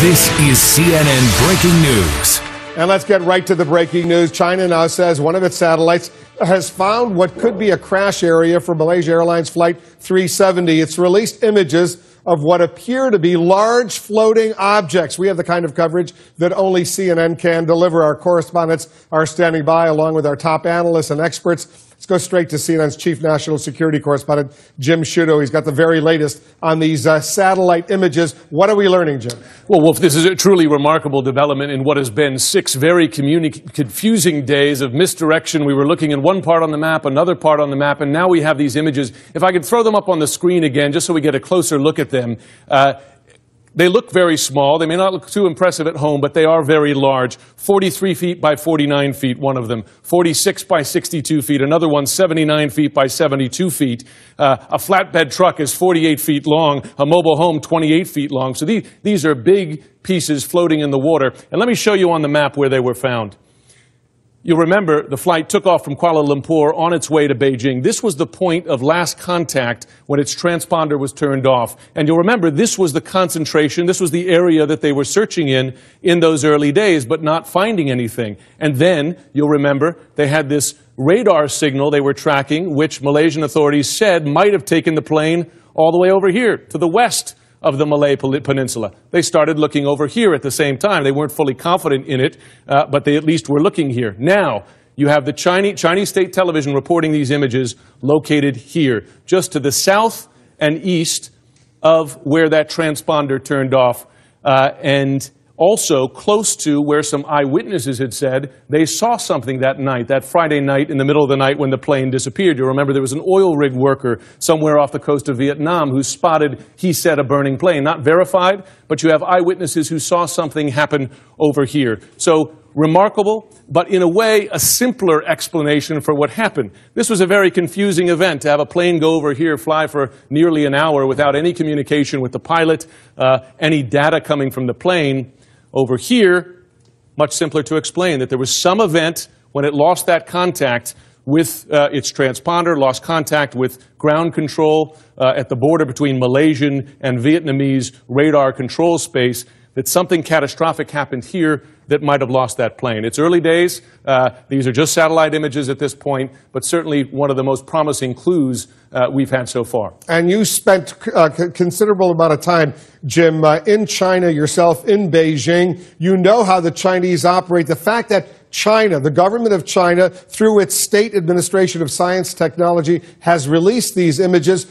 This is CNN Breaking News. And let's get right to the breaking news. China now says one of its satellites has found what could be a crash area for Malaysia Airlines Flight 370. It's released images of what appear to be large floating objects. We have the kind of coverage that only CNN can deliver. Our correspondents are standing by along with our top analysts and experts. Let's go straight to CNN's chief national security correspondent, Jim Sciutto. He's got the very latest on these satellite images. What are we learning, Jim? Well, Wolf, this is a truly remarkable development in what has been 6 very confusing days of misdirection. We were looking in one part on the map, another part on the map, and now we have these images. If I could throw them up on the screen again, just so we get a closer look at them. They look very small. They may not look too impressive at home, but they are very large. 43 feet by 49 feet, one of them. 46 by 62 feet, another one 79 feet by 72 feet. A flatbed truck is 48 feet long. A mobile home 28 feet long. So these are big pieces floating in the water. And let me show you on the map where they were found. You'll remember the flight took off from Kuala Lumpur on its way to Beijing. This was the point of last contact when its transponder was turned off. And you'll remember this was the concentration, this was the area that they were searching in those early days, but not finding anything. And then, you'll remember, they had this radar signal they were tracking, which Malaysian authorities said might have taken the plane all the way over here to the west of the Malay Peninsula. They started looking over here at the same time. They weren't fully confident in it, but they at least were looking here. Now, you have the Chinese state television reporting these images located here, just to the south and east of where that transponder turned off, and also close to where some eyewitnesses had said they saw something that night, that Friday night in the middle of the night when the plane disappeared. You remember there was an oil rig worker somewhere off the coast of Vietnam who spotted, he said, a burning plane. Not verified, but you have eyewitnesses who saw something happen over here. So remarkable, but in a way a simpler explanation for what happened. This was a very confusing event to have a plane go over here, fly for nearly an hour without any communication with the pilot, any data coming from the plane. Over here, much simpler to explain, that there was some event when it lost that contact with its transponder, lost contact with ground control at the border between Malaysian and Vietnamese radar control space, that something catastrophic happened here that might have lost that plane. It's early days. These are just satellite images at this point, but certainly one of the most promising clues we've had so far. And you spent a considerable amount of time, Jim, in China yourself, in Beijing. You know how the Chinese operate. The fact that China, the government of China, through its State Administration of Science Technology, has released these images,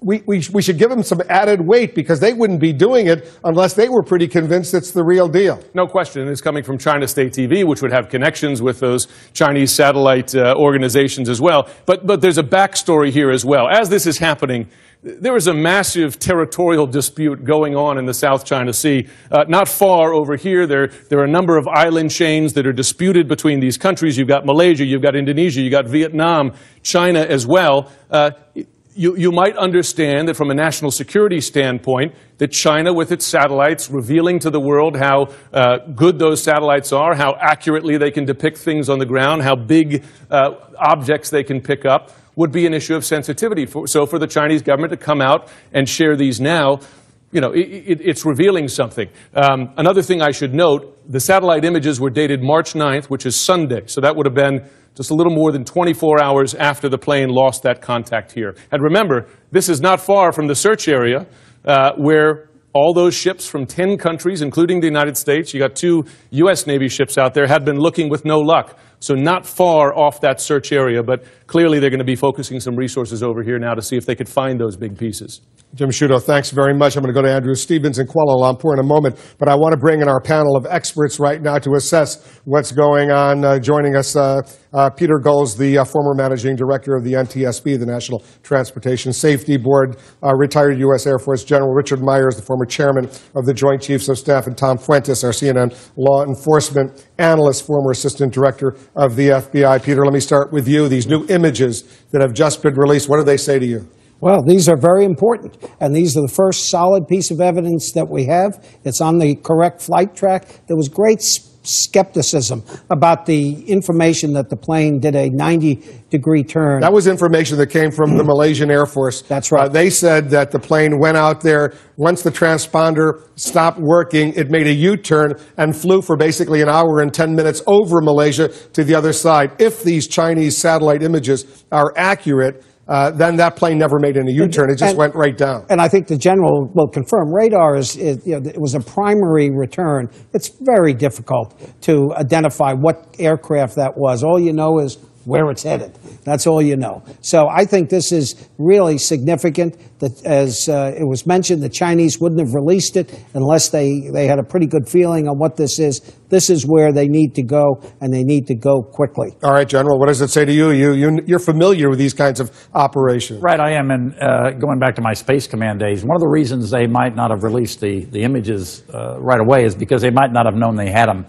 we should give them some added weight, because they wouldn't be doing it unless they were pretty convinced it's the real deal. No question. It's coming from China State TV, which would have connections with those Chinese satellite organizations as well. But there's a backstory here as well. As this is happening, there is a massive territorial dispute going on in the South China Sea. Not far over here, there are a number of island chains that are disputed between these countries. You've got Malaysia, you've got Indonesia, you've got Vietnam, China as well. You might understand that from a national security standpoint, that China, with its satellites, revealing to the world how good those satellites are, how accurately they can depict things on the ground, how big objects they can pick up, would be an issue of sensitivity. So for the Chinese government to come out and share these now, you know, it's revealing something. Another thing I should note, the satellite images were dated March 9th, which is Sunday. So that would have been just a little more than 24 hours after the plane lost that contact here. And remember, this is not far from the search area where all those ships from 10 countries, including the United States, you got 2 U.S. Navy ships out there, had been looking with no luck. So not far off that search area, but clearly they're going to be focusing some resources over here now to see if they could find those big pieces. Jim Sciutto, thanks very much. I'm going to go to Andrew Stevens in Kuala Lumpur in a moment, but I want to bring in our panel of experts right now to assess what's going on. Joining us, Peter Gulls, the former managing director of the NTSB, the National Transportation Safety Board, retired U.S. Air Force General Richard Myers, the former chairman of the Joint Chiefs of Staff, and Tom Fuentes, our CNN law enforcement analyst, former assistant director of the FBI. Peter, let me start with you. These new images that have just been released, what do they say to you? Well, these are very important, and these are the first solid piece of evidence that we have. It's on the correct flight track. There was great skepticism about the information that the plane did a 90-degree turn. That was information that came from the Malaysian Air Force. That's right. They said that the plane went out there. Once the transponder stopped working, it made a U-turn and flew for basically an hour and 10 minutes over Malaysia to the other side. If these Chinese satellite images are accurate, then that plane never made any U-turn. It just went right down. And I think the general will confirm. Radar it was a primary return. It's very difficult to identify what aircraft that was. All you know is where it's headed. That's all you know. So I think this is really significant. That, as it was mentioned, the Chinese wouldn't have released it unless they had a pretty good feeling on what this is. This is where they need to go, and they need to go quickly. All right, General, what does it say to you? You're familiar with these kinds of operations. Right, I am. And going back to my Space Command days, one of the reasons they might not have released the images right away is because they might not have known they had them.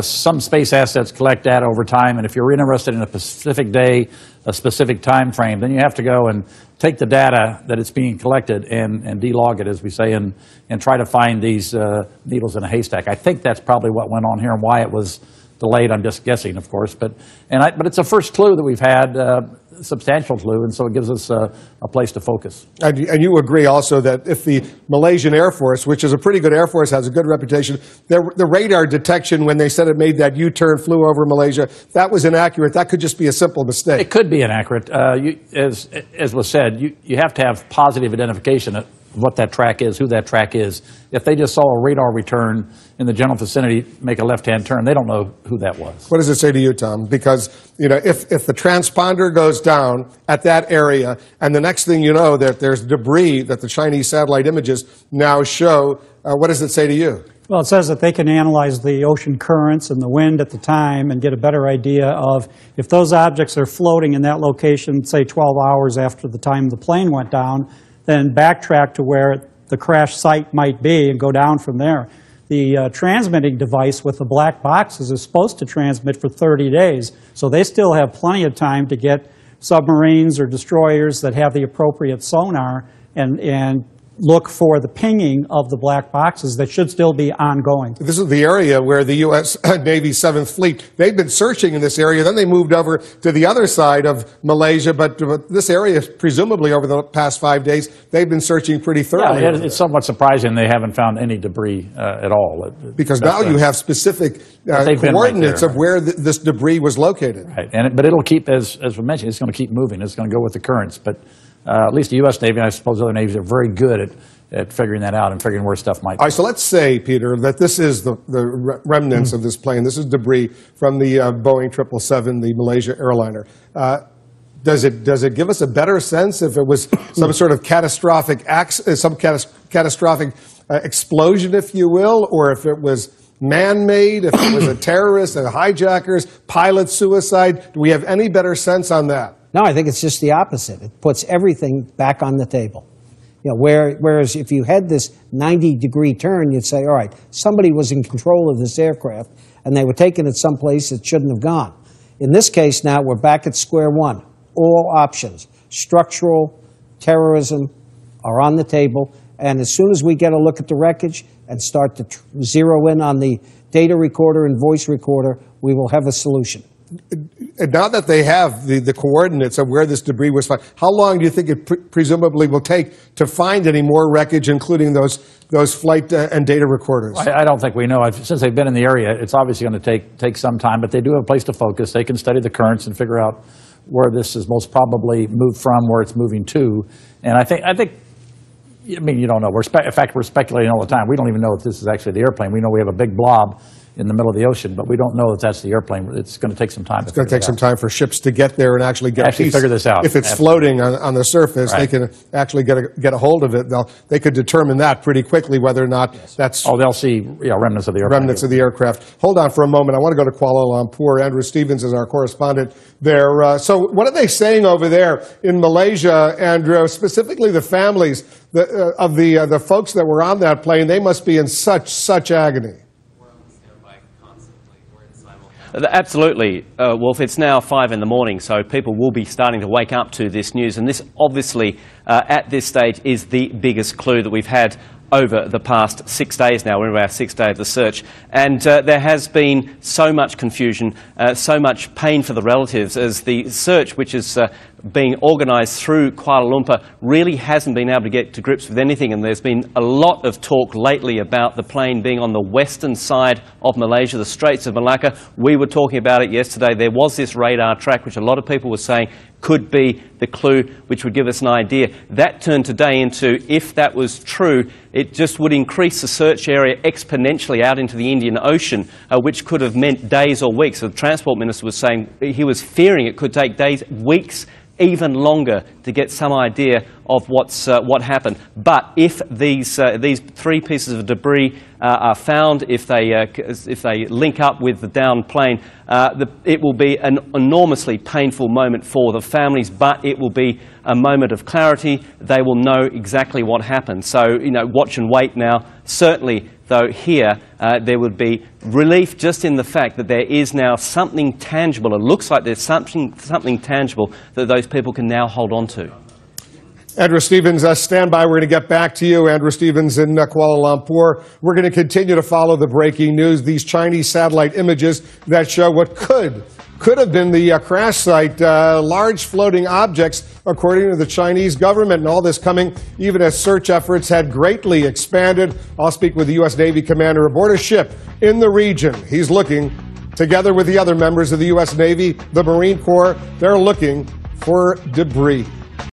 Some space assets collect data over time, and if you're interested in a specific day, a specific time frame, then you have to go and take the data that it's being collected and de-log it, as we say, and try to find these needles in a haystack. I think that's probably what went on here and why it was delayed. I'm just guessing, of course, but it's a first clue that we've had, substantial clue, and so it gives us a place to focus. And you agree also that if the Malaysian Air Force, which is a pretty good Air Force, has a good reputation, the radar detection when they said it made that U-turn, flew over Malaysia, that was inaccurate. That could just be a simple mistake. It could be inaccurate. As was said, you have to have positive identification of what that track is, who that track is. If they just saw a radar return in the general vicinity make a left-hand turn, they don't know who that was. What does it say to you, Tom? Because, if the transponder goes down at that area, and the next thing you know that there's debris that the Chinese satellite images now show, what does it say to you? Well, it says that they can analyze the ocean currents and the wind at the time and get a better idea of if those objects are floating in that location, say 12 hours after the time the plane went down, then backtrack to where the crash site might be and go down from there. The transmitting device with the black boxes is supposed to transmit for 30 days, so they still have plenty of time to get submarines or destroyers that have the appropriate sonar and look for the pinging of the black boxes that should still be ongoing. This is the area where the U.S. Navy 7th Fleet, they've been searching in this area. Then they moved over to the other side of Malaysia, but this area, presumably over the past 5 days, they've been searching pretty thoroughly. Yeah, it's somewhat surprising they haven't found any debris at all. Because now you have specific coordinates of where this debris was located. Right, but it'll keep, as we mentioned, it's going to keep moving. It's going to go with the currents, but at least the U.S. Navy, and I suppose other navies, are very good at figuring that out and figuring where stuff might be. All right, so let's say, Peter, that this is the remnants of this plane. This is debris from the Boeing 777, the Malaysia airliner. Does it give us a better sense if it was some sort of catastrophic explosion, if you will, or if it was man-made, if it was a terrorist, a hijackers, pilot suicide? Do we have any better sense on that? No, I think it's just the opposite. It puts everything back on the table. Whereas if you had this 90-degree turn, you'd say, all right, somebody was in control of this aircraft, and they were taking it someplace it shouldn't have gone. In this case now, we're back at square one. All options, structural, terrorism, are on the table. And as soon as we get a look at the wreckage and start to zero in on the data recorder and voice recorder, we will have a solution. And now that they have the coordinates of where this debris was found, how long do you think it presumably will take to find any more wreckage, including those flight and data recorders? I don't think we know. Since they've been in the area, it's obviously going to take some time, but they do have a place to focus. They can study the currents and figure out where this is most probably moved from, where it's moving to. And I think. I mean, you don't know. In fact, we're speculating all the time. We don't even know if this is actually the airplane. We know we have a big blob in the middle of the ocean, but we don't know that that's the airplane. It's going to take some time. It's going to take some time for ships to get there and actually figure this out. If it's floating on the surface, right, they can actually get a hold of it. They could determine that pretty quickly whether or not that's. Oh, they'll see remnants of the aircraft. Remnants of the aircraft. Hold on for a moment. I want to go to Kuala Lumpur. Andrew Stevens is our correspondent there. So, what are they saying over there in Malaysia, Andrew? Specifically, the families of the folks that were on that plane. They must be in such agony. Absolutely, Wolf. It's now 5 in the morning, so people will be starting to wake up to this news. And this, obviously, at this stage, is the biggest clue that we've had over the past 6 days now. We're in our 6th day of the search. And there has been so much confusion, so much pain for the relatives, as the search, which is being organised through Kuala Lumpur, really hasn't been able to get to grips with anything. And there's been a lot of talk lately about the plane being on the western side of Malaysia, the Straits of Malacca. We were talking about it yesterday. There was this radar track, which a lot of people were saying could be the clue which would give us an idea. That turned today into, if that was true, it just would increase the search area exponentially out into the Indian Ocean, which could have meant days or weeks. The Transport Minister was saying he was fearing it could take days, weeks, even longer to get some idea of what happened. But if these 3 pieces of debris are found, if they link up with the downed plane, it will be an enormously painful moment for the families, but it will be a moment of clarity. They will know exactly what happened. So, watch and wait now. Certainly, though, here there would be relief just in the fact that there is now something tangible. It looks like there's something tangible that those people can now hold on to. Andrew Stevens, stand by. We're going to get back to you. Andrew Stevens in Kuala Lumpur. We're going to continue to follow the breaking news, these Chinese satellite images that show what could have been the crash site, large floating objects, according to the Chinese government. And all this coming even as search efforts had greatly expanded. I'll speak with the U.S. Navy commander aboard a ship in the region. He's looking, together with the other members of the U.S. Navy, the Marine Corps, they're looking for debris.